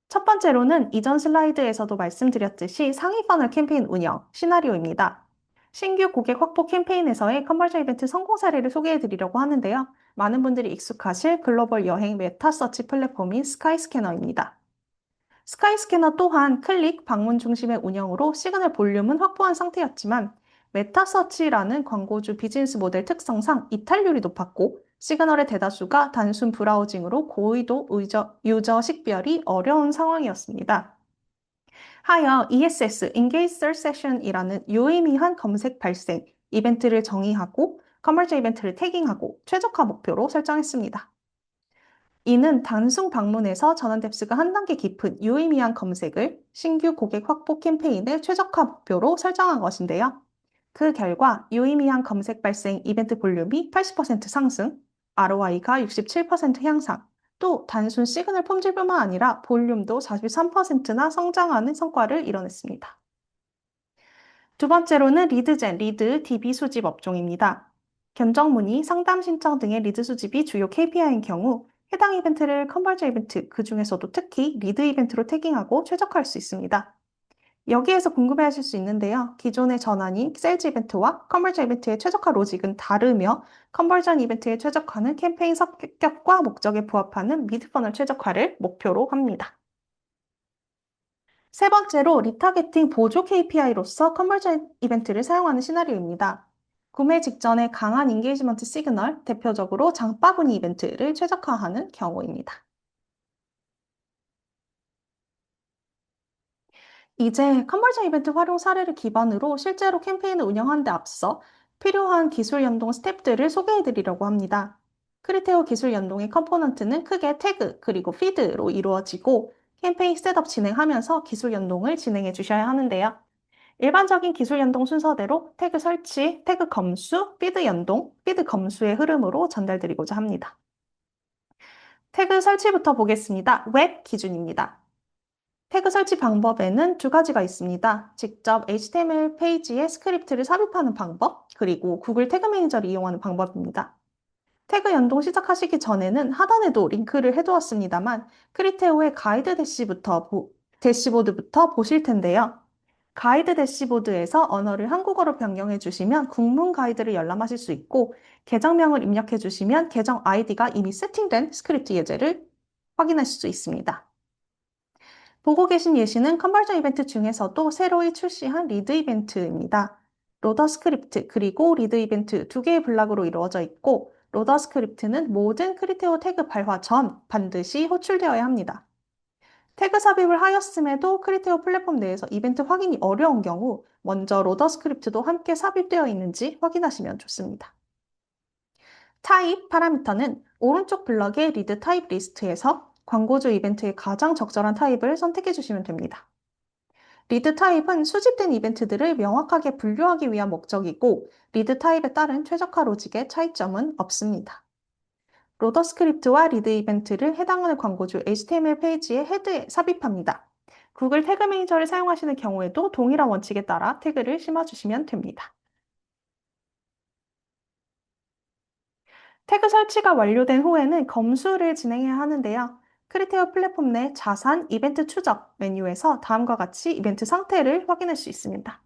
첫 번째로는 이전 슬라이드에서도 말씀드렸듯이 상위 퍼널 캠페인 운영 시나리오입니다. 신규 고객 확보 캠페인에서의 컨버전 이벤트 성공 사례를 소개해 드리려고 하는데요. 많은 분들이 익숙하실 글로벌 여행 메타 서치 플랫폼인 스카이스캐너입니다. 스카이스캐너 또한 클릭, 방문 중심의 운영으로 시그널 볼륨은 확보한 상태였지만 메타서치라는 광고주 비즈니스 모델 특성상 이탈률이 높았고 시그널의 대다수가 단순 브라우징으로 고의도 유저 식별이 어려운 상황이었습니다. 하여 ESS, Engage Search Session이라는 유의미한 검색 발생 이벤트를 정의하고 커머셜 이벤트를 태깅하고 최적화 목표로 설정했습니다. 이는 단순 방문에서 전환 뎁스가 한 단계 깊은 유의미한 검색을 신규 고객 확보 캠페인의 최적화 목표로 설정한 것인데요. 그 결과 유의미한 검색 발생 이벤트 볼륨이 80% 상승, ROI가 67% 향상, 또 단순 시그널 품질뿐만 아니라 볼륨도 43%나 성장하는 성과를 이뤄냈습니다. 두 번째로는 리드젠, 리드, DB 수집 업종입니다. 견적 문의, 상담 신청 등의 리드 수집이 주요 KPI인 경우 해당 이벤트를 컨버전 이벤트, 그 중에서도 특히 리드 이벤트로 태깅하고 최적화할 수 있습니다. 여기에서 궁금해하실 수 있는데요. 기존의 전환인 세일즈 이벤트와 컨버전 이벤트의 최적화 로직은 다르며 컨버전 이벤트의 최적화는 캠페인 성격과 목적에 부합하는 미드퍼널 최적화를 목표로 합니다. 세 번째로 리타게팅 보조 KPI로서 컨버전 이벤트를 사용하는 시나리오입니다. 구매 직전에 강한 인게이지먼트 시그널, 대표적으로 장바구니 이벤트를 최적화하는 경우입니다. 이제 컨버전 이벤트 활용 사례를 기반으로 실제로 캠페인을 운영하는 데 앞서 필요한 기술 연동 스텝들을 소개해 드리려고 합니다. 크리테오 기술 연동의 컴포넌트는 크게 태그 그리고 피드로 이루어지고 캠페인 셋업 진행하면서 기술 연동을 진행해 주셔야 하는데요. 일반적인 기술 연동 순서대로 태그 설치, 태그 검수, 피드 연동, 피드 검수의 흐름으로 전달드리고자 합니다. 태그 설치부터 보겠습니다. 웹 기준입니다. 태그 설치 방법에는 두 가지가 있습니다. 직접 HTML 페이지에 스크립트를 삽입하는 방법, 그리고 구글 태그 매니저를 이용하는 방법입니다. 태그 연동 시작하시기 전에는 하단에도 링크를 해두었습니다만 크리테오의 가이드 대시보드부터 보실 텐데요. 가이드 대시보드에서 언어를 한국어로 변경해 주시면 국문 가이드를 열람하실 수 있고 계정명을 입력해 주시면 계정 아이디가 이미 세팅된 스크립트 예제를 확인하실 수 있습니다. 보고 계신 예시는 컨버전 이벤트 중에서도 새로이 출시한 리드 이벤트입니다. 로더 스크립트 그리고 리드 이벤트 두 개의 블락으로 이루어져 있고 로더 스크립트는 모든 크리테오 태그 발화 전 반드시 호출되어야 합니다. 태그 삽입을 하였음에도 크리테오 플랫폼 내에서 이벤트 확인이 어려운 경우 먼저 로더 스크립트도 함께 삽입되어 있는지 확인하시면 좋습니다. 타입 파라미터는 오른쪽 블럭의 리드 타입 리스트에서 광고주 이벤트에 가장 적절한 타입을 선택해 주시면 됩니다. 리드 타입은 수집된 이벤트들을 명확하게 분류하기 위한 목적이고 리드 타입에 따른 최적화 로직의 차이점은 없습니다. 로더 스크립트와 리드 이벤트를 해당하는 광고주 HTML 페이지의 헤드에 삽입합니다. 구글 태그 매니저를 사용하시는 경우에도 동일한 원칙에 따라 태그를 심어주시면 됩니다. 태그 설치가 완료된 후에는 검수를 진행해야 하는데요. 크리테오 플랫폼 내 자산 이벤트 추적 메뉴에서 다음과 같이 이벤트 상태를 확인할 수 있습니다.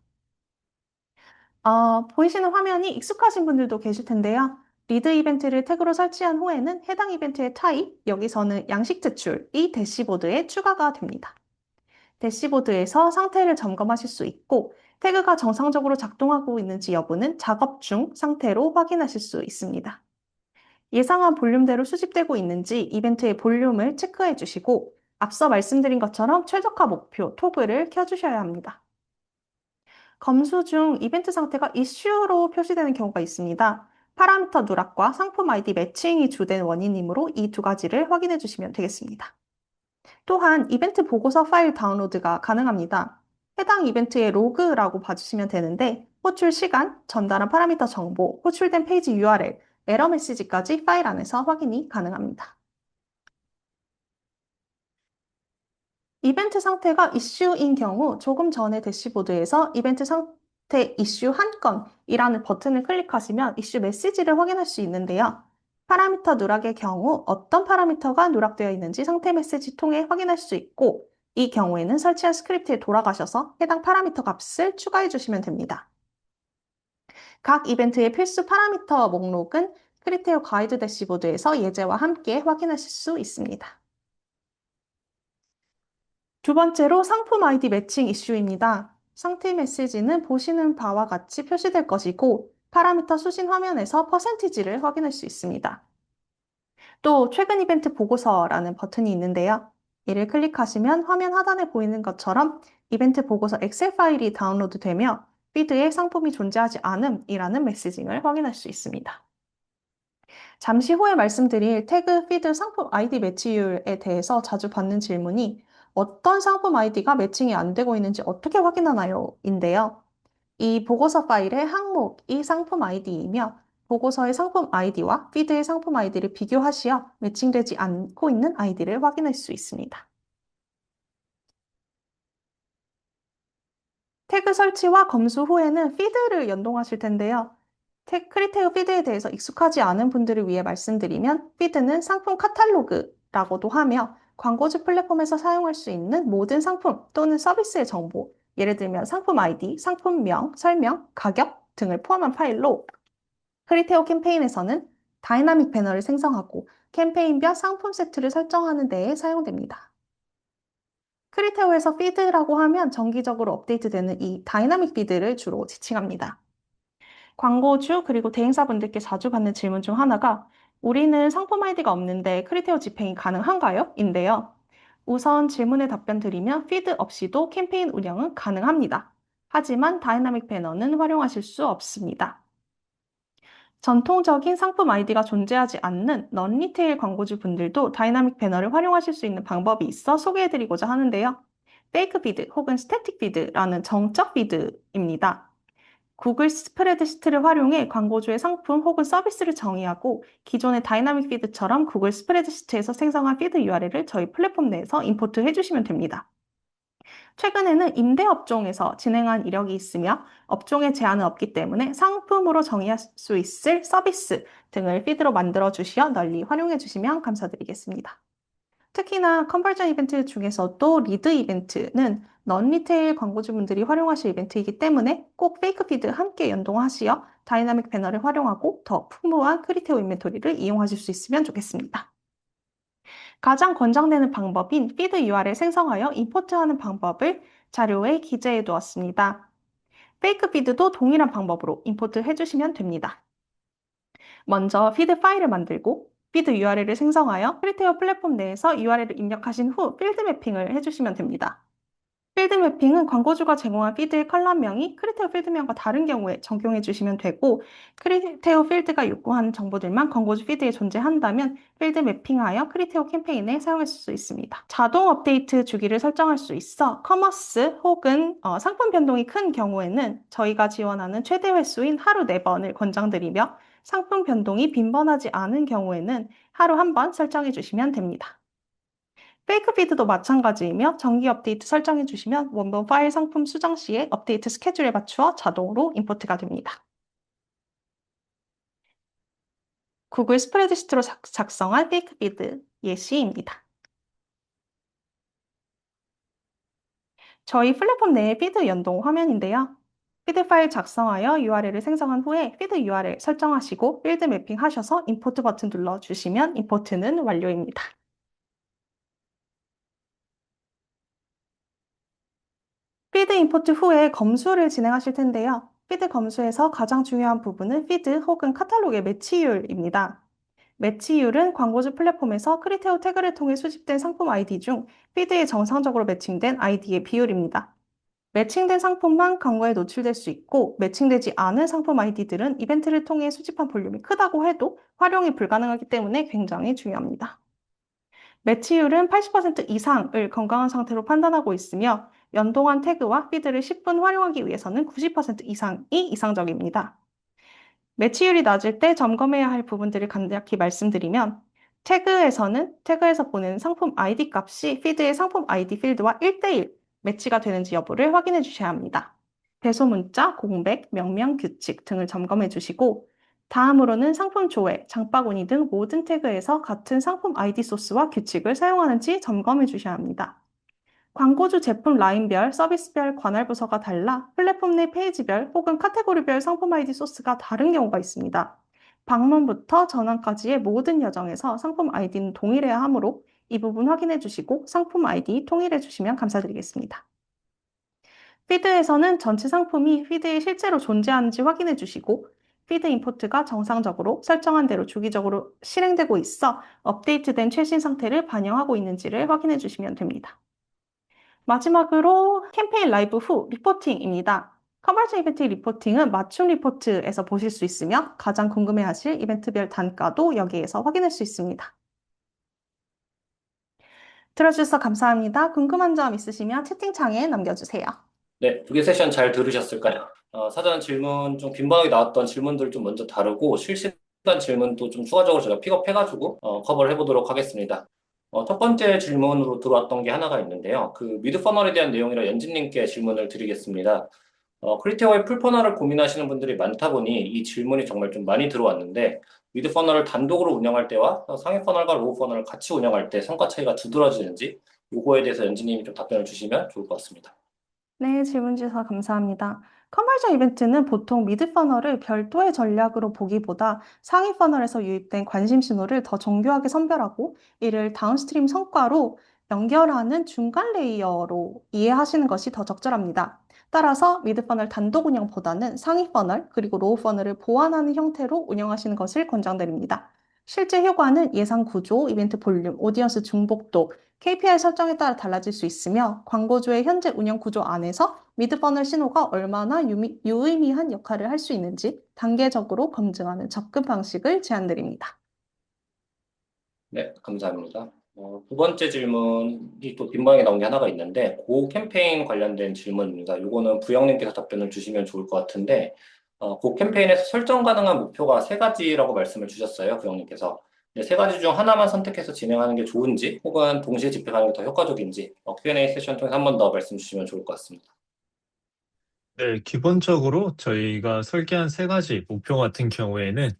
보이시는 화면이 익숙하신 분들도 계실 텐데요. 리드 이벤트를 태그로 설치한 후에는 해당 이벤트의 타입, 여기서는 양식 제출이 대시보드에 추가가 됩니다. 대시보드에서 상태를 점검하실 수 있고 태그가 정상적으로 작동하고 있는지 여부는 작업 중 상태로 확인하실 수 있습니다. 예상한 볼륨대로 수집되고 있는지 이벤트의 볼륨을 체크해 주시고 앞서 말씀드린 것처럼 최적화 목표 토글을 켜주셔야 합니다. 검수 중 이벤트 상태가 이슈로 표시되는 경우가 있습니다. 파라미터 누락과 상품 아이디 매칭이 주된 원인이므로 이 두 가지를 확인해 주시면 되겠습니다. 또한 이벤트 보고서 파일 다운로드가 가능합니다. 해당 이벤트의 로그라고 봐주시면 되는데 호출 시간, 전달한 파라미터 정보, 호출된 페이지 URL, 에러 메시지까지 파일 안에서 확인이 가능합니다. 이벤트 상태가 이슈인 경우 조금 전에 대시보드에서 이벤트 상태 이슈 한 건이라는 버튼을 클릭하시면 이슈 메시지를 확인할 수 있는데요. 파라미터 누락의 경우 어떤 파라미터가 누락되어 있는지 상태 메시지 통해 확인할 수 있고 이 경우에는 설치한 스크립트에 돌아가셔서 해당 파라미터 값을 추가해 주시면 됩니다. 각 이벤트의 필수 파라미터 목록은 크리테오 가이드 대시보드에서 예제와 함께 확인하실 수 있습니다. 두 번째로 상품 아이디 매칭 이슈입니다. 상태 메시지는 보시는 바와 같이 표시될 것이고 파라미터 수신 화면에서 퍼센티지를 확인할 수 있습니다. 또 최근 이벤트 보고서라는 버튼이 있는데요. 이를 클릭하시면 화면 하단에 보이는 것처럼 이벤트 보고서 엑셀 파일이 다운로드되며 피드에 상품이 존재하지 않음이라는 메시징을 확인할 수 있습니다. 잠시 후에 말씀드릴 태그, 피드, 상품 아이디 매치율에 대해서 자주 받는 질문이 어떤 상품 아이디가 매칭이 안 되고 있는지 어떻게 확인하나요? 인데요. 이 보고서 파일의 항목이 상품 아이디이며 보고서의 상품 아이디와 피드의 상품 아이디를 비교하시어 매칭되지 않고 있는 아이디를 확인할 수 있습니다. 태그 설치와 검수 후에는 피드를 연동하실 텐데요. 크리테오 피드에 대해서 익숙하지 않은 분들을 위해 말씀드리면 피드는 상품 카탈로그라고도 하며 광고주 플랫폼에서 사용할 수 있는 모든 상품 또는 서비스의 정보, 예를 들면 상품 아이디, 상품명, 설명, 가격 등을 포함한 파일로 크리테오 캠페인에서는 다이나믹 배너를 생성하고 캠페인별 상품 세트를 설정하는 데에 사용됩니다. 크리테오에서 피드라고 하면 정기적으로 업데이트되는 이 다이나믹 피드를 주로 지칭합니다. 광고주 그리고 대행사분들께 자주 받는 질문 중 하나가 우리는 상품 아이디가 없는데 크리테오 집행이 가능한가요? 인데요. 우선 질문에 답변 드리면 피드 없이도 캠페인 운영은 가능합니다. 하지만 다이나믹 배너는 활용하실 수 없습니다. 전통적인 상품 아이디가 존재하지 않는 넌리테일 광고주 분들도 다이나믹 배너를 활용하실 수 있는 방법이 있어 소개해드리고자 하는데요. 페이크 비드 혹은 스태틱 비드라는 정적 비드입니다. 구글 스프레드시트를 활용해 광고주의 상품 혹은 서비스를 정의하고 기존의 다이나믹 피드처럼 구글 스프레드시트에서 생성한 피드 URL을 저희 플랫폼 내에서 임포트 해주시면 됩니다. 최근에는 임대업종에서 진행한 이력이 있으며 업종에 제한은 없기 때문에 상품으로 정의할 수 있을 서비스 등을 피드로 만들어 주시어 널리 활용해 주시면 감사드리겠습니다. 특히나 컨버전 이벤트 중에서도 리드 이벤트는 넌리테일 광고주분들이 활용하실 이벤트이기 때문에 꼭 페이크 피드 함께 연동하시어 다이나믹 배너를 활용하고 더 풍부한 크리테오 인벤토리를 이용하실 수 있으면 좋겠습니다. 가장 권장되는 방법인 피드 URL 생성하여 임포트하는 방법을 자료에 기재해 두었습니다. 페이크 피드도 동일한 방법으로 임포트 해주시면 됩니다. 먼저 피드 파일을 만들고 피드 URL을 생성하여 크리테오 플랫폼 내에서 URL을 입력하신 후 필드 매핑을 해주시면 됩니다. 필드 매핑은 광고주가 제공한 피드의 컬럼명이 크리테오 필드명과 다른 경우에 적용해 주시면 되고, 크리테오 필드가 요구하는 정보들만 광고주 피드에 존재한다면 필드 매핑하여 크리테오 캠페인에 사용할 수 있습니다. 자동 업데이트 주기를 설정할 수 있어 커머스 혹은 상품 변동이 큰 경우에는 저희가 지원하는 최대 횟수인 하루 4번을 권장드리며 상품 변동이 빈번하지 않은 경우에는 하루 1번 설정해 주시면 됩니다. 페이크 피드도 마찬가지이며 정기 업데이트 설정해 주시면 원본 파일 상품 수정 시에 업데이트 스케줄에 맞추어 자동으로 임포트가 됩니다. 구글 스프레드시트로 작성한 페이크 피드 예시입니다. 저희 플랫폼 내의 피드 연동 화면인데요. 피드 파일 작성하여 URL을 생성한 후에 피드 URL 설정하시고 필드 매핑 하셔서 임포트 버튼 눌러주시면 임포트는 완료입니다. 피드 임포트 후에 검수를 진행하실 텐데요. 피드 검수에서 가장 중요한 부분은 피드 혹은 카탈로그의 매치율입니다. 매치율은 광고주 플랫폼에서 크리테오 태그를 통해 수집된 상품 아이디 중 피드에 정상적으로 매칭된 아이디의 비율입니다. 매칭된 상품만 광고에 노출될 수 있고 매칭되지 않은 상품 아이디들은 이벤트를 통해 수집한 볼륨이 크다고 해도 활용이 불가능하기 때문에 굉장히 중요합니다. 매치율은 80% 이상을 건강한 상태로 판단하고 있으며 연동한 태그와 피드를 10분 활용하기 위해서는 90% 이상이 이상적입니다. 매치율이 낮을 때 점검해야 할 부분들을 간략히 말씀드리면 태그에서 보내는 상품 아이디 값이 피드의 상품 아이디 필드와 1대1 매치가 되는지 여부를 확인해 주셔야 합니다. 배송 문자, 공백, 명령 규칙 등을 점검해 주시고 다음으로는 상품 조회, 장바구니 등 모든 태그에서 같은 상품 아이디 소스와 규칙을 사용하는지 점검해 주셔야 합니다. 광고주 제품 라인별, 서비스별 관할 부서가 달라 플랫폼 내 페이지별 혹은 카테고리별 상품 아이디 소스가 다른 경우가 있습니다. 방문부터 전환까지의 모든 여정에서 상품 아이디는 동일해야 하므로 이 부분 확인해 주시고 상품 아이디 통일해 주시면 감사드리겠습니다. 피드에서는 전체 상품이 피드에 실제로 존재하는지 확인해 주시고 피드 임포트가 정상적으로 설정한 대로 주기적으로 실행되고 있어 업데이트된 최신 상태를 반영하고 있는지를 확인해 주시면 됩니다. 마지막으로 캠페인 라이브 후 리포팅입니다. 컨버전 이벤트 리포팅은 맞춤 리포트에서 보실 수 있으며 가장 궁금해하실 이벤트별 단가도 여기에서 확인할 수 있습니다. 들어주셔서 감사합니다. 궁금한 점 있으시면 채팅창에 남겨주세요. 네, 2개 세션 잘 들으셨을까요? 사전 질문 좀 빈번하게 나왔던 질문들 좀 먼저 다루고 실시간 질문도 좀 추가적으로 제가 픽업해가지고 커버를 해보도록 하겠습니다. 첫 번째 질문으로 들어왔던 게 하나가 있는데요. 그 미드 퍼널에 대한 내용이라 연진님께 질문을 드리겠습니다. 크리테오의 풀 퍼널을 고민하시는 분들이 많다 보니 이 질문이 정말 좀 많이 들어왔는데 미드 퍼널을 단독으로 운영할 때와 상위 퍼널과 로우 퍼널을 같이 운영할 때 성과 차이가 두드러지는지 요거에 대해서 연진님이 좀 답변을 주시면 좋을 것 같습니다. 네, 질문 주셔서 감사합니다. 컨버전 이벤트는 보통 미드 퍼널을 별도의 전략으로 보기보다 상위 퍼널에서 유입된 관심 신호를 더 정교하게 선별하고 이를 다운스트림 성과로 연결하는 중간 레이어로 이해하시는 것이 더 적절합니다. 따라서 미드 퍼널 단독 운영보다는 상위 퍼널 그리고 로우 퍼널을 보완하는 형태로 운영하시는 것을 권장드립니다. 실제 효과는 예상 구조, 이벤트 볼륨, 오디언스 중복도, KPI 설정에 따라 달라질 수 있으며 광고주의 현재 운영 구조 안에서 미드퍼널 신호가 얼마나 유의미한 역할을 할 수 있는지 단계적으로 검증하는 접근 방식을 제안드립니다. 네, 감사합니다. 두 번째 질문이 또 빈방에 나온 게 하나가 있는데, 고 캠페인 관련된 질문입니다. 이거는 부영님께서 답변을 주시면 좋을 것 같은데, 고 캠페인에서 설정 가능한 목표가 세 가지라고 말씀을 주셨어요, 부영님께서. 네, 세 가지 중 하나만 선택해서 진행하는 게 좋은지, 혹은 동시에 집행하는 게 더 효과적인지, Q&A 세션 통해서 한 번 더 말씀 주시면 좋을 것 같습니다. 네, 기본적으로 저희가 설계한 세 가지 목표 같은 경우에는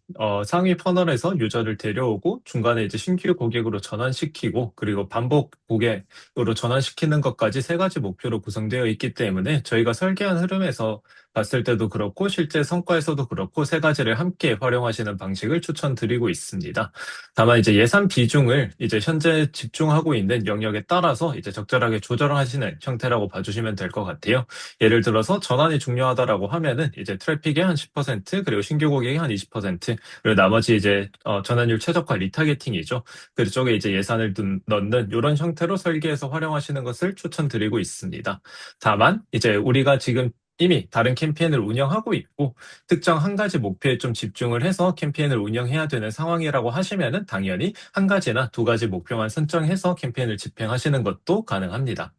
상위 퍼널에서 유저를 데려오고 중간에 이제 신규 고객으로 전환시키고 그리고 반복 고객으로 전환시키는 것까지 세 가지 목표로 구성되어 있기 때문에 저희가 설계한 흐름에서 봤을 때도 그렇고 실제 성과에서도 그렇고 세 가지를 함께 활용하시는 방식을 추천드리고 있습니다. 다만 이제 예산 비중을 이제 현재 집중하고 있는 영역에 따라서 이제 적절하게 조절하시는 형태라고 봐주시면 될 것 같아요. 예를 들어서 전환이 중요하다라고 하면은 이제 트래픽의 한 10%, 그리고 신규 고객의 한 20%, 그리고 나머지 이제 전환율 최적화 리타게팅이죠. 그쪽에 이제 예산을 넣는 이런 형태로 설계해서 활용하시는 것을 추천드리고 있습니다. 다만 이제 우리가 지금 이미 다른 캠페인을 운영하고 있고 특정 한 가지 목표에 좀 집중을 해서 캠페인을 운영해야 되는 상황이라고 하시면은 당연히 한 가지나 두 가지 목표만 선정해서 캠페인을 집행하시는 것도 가능합니다.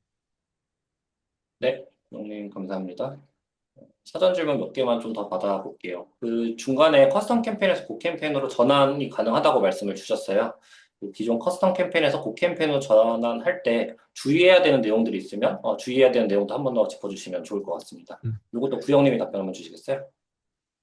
네, 부영님 감사합니다. 사전 질문 몇 개만 좀 더 받아볼게요. 그 중간에 커스텀 캠페인에서 고 캠페인으로 전환이 가능하다고 말씀을 주셨어요. 그 기존 커스텀 캠페인에서 고 캠페인으로 전환할 때 주의해야 되는 내용들이 있으면 주의해야 되는 내용도 한 번 더 짚어주시면 좋을 것 같습니다. 이것도 부영님이 답변 한번 주시겠어요?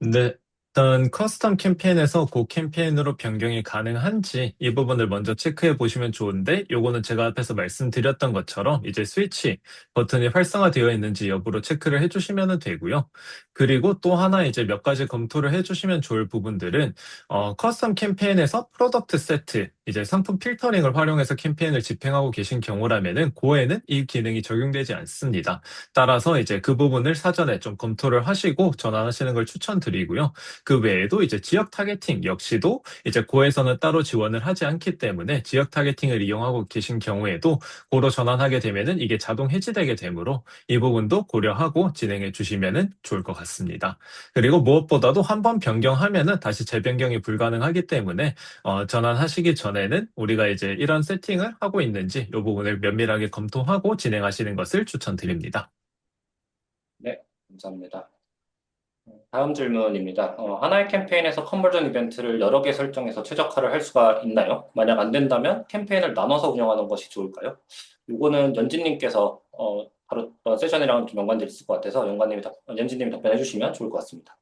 네, 일단 커스텀 캠페인에서 그 캠페인으로 변경이 가능한지 이 부분을 먼저 체크해 보시면 좋은데 요거는 제가 앞에서 말씀드렸던 것처럼 이제 스위치 버튼이 활성화되어 있는지 여부로 체크를 해주시면 되고요. 그리고 또 하나 이제 몇 가지 검토를 해주시면 좋을 부분들은 커스텀 캠페인에서 프로덕트 세트 이제 상품 필터링을 활용해서 캠페인을 집행하고 계신 경우라면은 고에는 이 기능이 적용되지 않습니다. 따라서 이제 그 부분을 사전에 좀 검토를 하시고 전환하시는 걸 추천드리고요. 그 외에도 이제 지역 타겟팅 역시도 이제 고에서는 따로 지원을 하지 않기 때문에 지역 타겟팅을 이용하고 계신 경우에도 고로 전환하게 되면은 이게 자동 해지되게 되므로 이 부분도 고려하고 진행해 주시면은 좋을 것 같습니다. 그리고 무엇보다도 한 번 변경하면은 다시 재변경이 불가능하기 때문에 전환하시기 전에는 우리가 이제 이런 세팅을 하고 있는지 이 부분을 면밀하게 검토하고 진행하시는 것을 추천드립니다. 네, 감사합니다. 다음 질문입니다. 하나의 캠페인에서 컨버전 이벤트를 여러 개 설정해서 최적화를 할 수가 있나요? 만약 안 된다면 캠페인을 나눠서 운영하는 것이 좋을까요? 이거는 연진님께서 바로 세션이랑 좀 연관될 수 있을 것 같아서 연진님이 답변해 주시면 좋을 것 같습니다.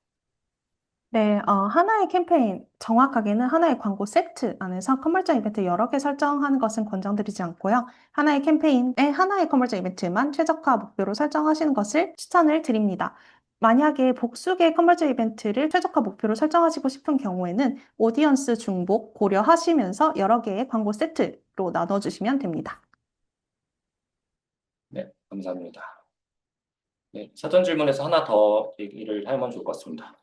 네, 하나의 캠페인, 정확하게는 하나의 광고 세트 안에서 컨버전 이벤트 여러 개 설정하는 것은 권장드리지 않고요. 하나의 캠페인에 하나의 컨버전 이벤트만 최적화 목표로 설정하시는 것을 추천을 드립니다. 만약에 복수의 컨버전 이벤트를 최적화 목표로 설정하시고 싶은 경우에는 오디언스 중복 고려하시면서 여러 개의 광고 세트로 나눠주시면 됩니다. 네, 감사합니다. 네, 사전 질문에서 하나 더 얘기를 하면 좋을 것 같습니다.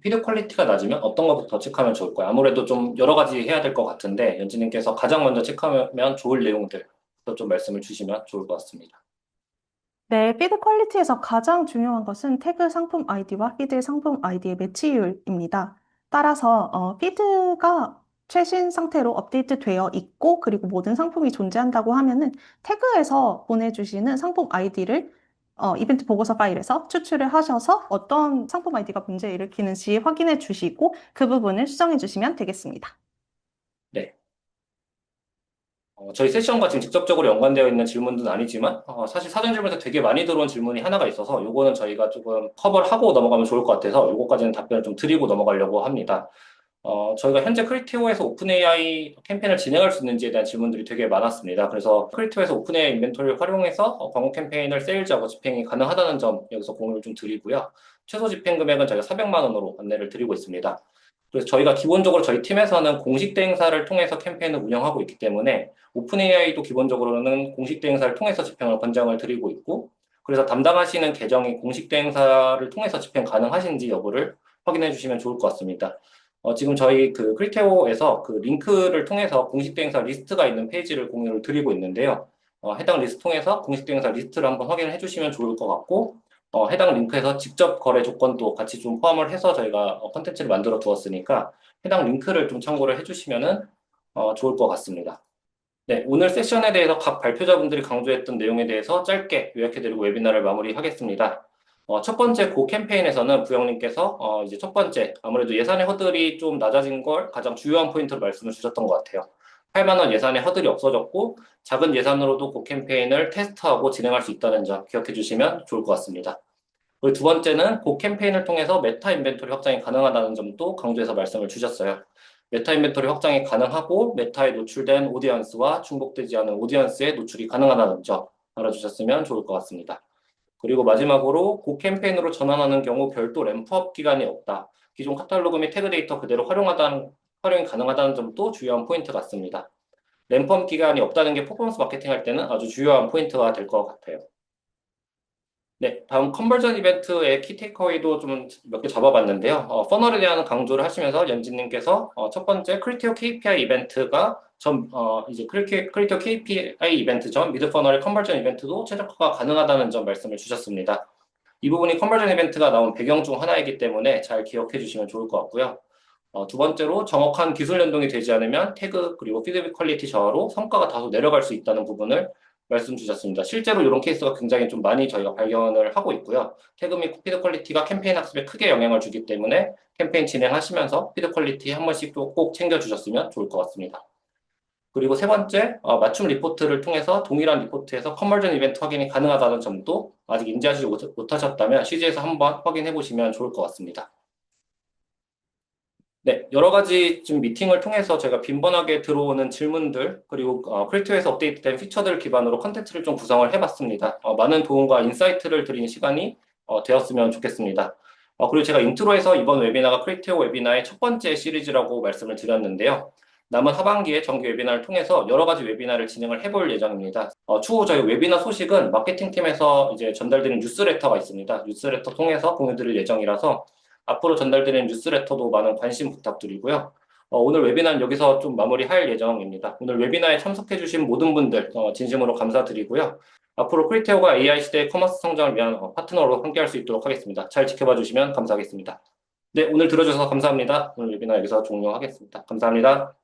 피드 퀄리티가 낮으면 어떤 것부터 체크하면 좋을까요? 아무래도 좀 여러 가지 해야 될 것 같은데 연진님께서 가장 먼저 체크하면 좋을 내용들부터 좀 말씀을 주시면 좋을 것 같습니다. 네, 피드 퀄리티에서 가장 중요한 것은 태그 상품 아이디와 피드의 상품 아이디의 매치율입니다. 따라서 피드가 최신 상태로 업데이트되어 있고 그리고 모든 상품이 존재한다고 하면은 태그에서 보내주시는 상품 아이디를 이벤트 보고서 파일에서 추출을 하셔서 어떤 상품 아이디가 문제 일으키는지 확인해 주시고 그 부분을 수정해 주시면 되겠습니다. 네. 저희 세션과 지금 직접적으로 연관되어 있는 질문은 아니지만 사실 사전 질문에서 되게 많이 들어온 질문이 하나가 있어서 요거는 저희가 조금 커버를 하고 넘어가면 좋을 것 같아서 요거까지는 답변을 좀 드리고 넘어가려고 합니다. 저희가 현재 크리티오에서 오픈 AI 캠페인을 진행할 수 있는지에 대한 질문들이 되게 많았습니다. 그래서 크리티오에서 오픈 AI 인벤토리를 활용해서 광고 캠페인을 세일즈하고 집행이 가능하다는 점 여기서 공유를 좀 드리고요. 최소 집행 금액은 저희가 400만 원으로 안내를 드리고 있습니다. 그래서 저희가 기본적으로 저희 팀에서는 공식 대행사를 통해서 캠페인을 운영하고 있기 때문에 오픈 AI도 기본적으로는 공식 대행사를 통해서 집행을 권장을 드리고 있고 그래서 담당하시는 계정이 공식 대행사를 통해서 집행 가능하신지 여부를 확인해 주시면 좋을 것 같습니다. 지금 저희 그 크리테오에서 그 링크를 통해서 공식 대행사 리스트가 있는 페이지를 공유를 드리고 있는데요. 해당 리스트 통해서 공식 대행사 리스트를 한번 확인을 해주시면 좋을 것 같고, 해당 링크에서 직접 거래 조건도 같이 좀 포함을 해서 저희가 컨텐츠를 만들어 두었으니까 해당 링크를 좀 참고를 해주시면은 좋을 것 같습니다. 네, 오늘 세션에 대해서 각 발표자분들이 강조했던 내용에 대해서 짧게 요약해드리고 웨비나를 마무리하겠습니다. 첫 번째 고 캠페인에서는 부영님께서 이제 첫 번째 아무래도 예산의 허들이 좀 낮아진 걸 가장 주요한 포인트로 말씀을 주셨던 것 같아요. 8만 원 예산의 허들이 없어졌고 작은 예산으로도 고 캠페인을 테스트하고 진행할 수 있다는 점 기억해 주시면 좋을 것 같습니다. 그리고 두 번째는 고 캠페인을 통해서 메타 인벤토리 확장이 가능하다는 점도 강조해서 말씀을 주셨어요. 메타 인벤토리 확장이 가능하고 메타에 노출된 오디언스와 중복되지 않은 오디언스의 노출이 가능하다는 점 알아주셨으면 좋을 것 같습니다. 그리고 마지막으로 고 캠페인으로 전환하는 경우 별도 램프업 기간이 없다. 기존 카탈로그 및 태그 데이터 그대로 활용이 가능하다는 점도 중요한 포인트 같습니다. 램프업 기간이 없다는 게 퍼포먼스 마케팅 할 때는 아주 중요한 포인트가 될 것 같아요. 네, 다음 컨버전 이벤트의 키 테이크어웨이도 좀 몇 개 잡아봤는데요. 퍼널에 대한 강조를 하시면서 연진님께서 첫 번째 크리티오 KPI 이벤트가 이제 크리티오 KPI 이벤트 전 미드 퍼널의 컨버전 이벤트도 최적화가 가능하다는 점 말씀을 주셨습니다. 이 부분이 컨버전 이벤트가 나온 배경 중 하나이기 때문에 잘 기억해 주시면 좋을 것 같고요. 두 번째로 정확한 기술 연동이 되지 않으면 태그 그리고 피드백 퀄리티 저하로 성과가 다소 내려갈 수 있다는 부분을 말씀 주셨습니다. 실제로 이런 케이스가 굉장히 좀 많이 저희가 발견을 하고 있고요. 태그 및 피드 퀄리티가 캠페인 학습에 크게 영향을 주기 때문에 캠페인 진행하시면서 피드 퀄리티 한 번씩 또 꼭 챙겨주셨으면 좋을 것 같습니다. 그리고 세 번째, 맞춤 리포트를 통해서 동일한 리포트에서 컨버전 이벤트 확인이 가능하다는 점도 아직 인지하지 못하셨다면 CG에서 한번 확인해 보시면 좋을 것 같습니다. 네, 여러 가지 지금 미팅을 통해서 제가 빈번하게 들어오는 질문들, 그리고 크리에이티브에서 업데이트된 피처들 기반으로 컨텐츠를 좀 구성을 해봤습니다. 많은 도움과 인사이트를 드리는 시간이 되었으면 좋겠습니다. 그리고 제가 인트로에서 이번 웨비나가 크리에이티브 웨비나의 첫 번째 시리즈라고 말씀을 드렸는데요. 남은 하반기에 정기 웨비나를 통해서 여러 가지 웨비나를 진행을 해볼 예정입니다. 추후 저희 웨비나 소식은 마케팅팀에서 이제 전달드리는 뉴스레터가 있습니다. 뉴스레터 통해서 공유드릴 예정이라서 앞으로 전달드리는 뉴스레터도 많은 관심 부탁드리고요. 오늘 웨비나는 여기서 좀 마무리할 예정입니다. 오늘 웨비나에 참석해주신 모든 분들 진심으로 감사드리고요. 앞으로 크리테오가 AI 시대의 커머스 성장을 위한 파트너로 함께할 수 있도록 하겠습니다. 잘 지켜봐 주시면 감사하겠습니다. 네, 오늘 들어주셔서 감사합니다. 오늘 웨비나 여기서 종료하겠습니다. 감사합니다.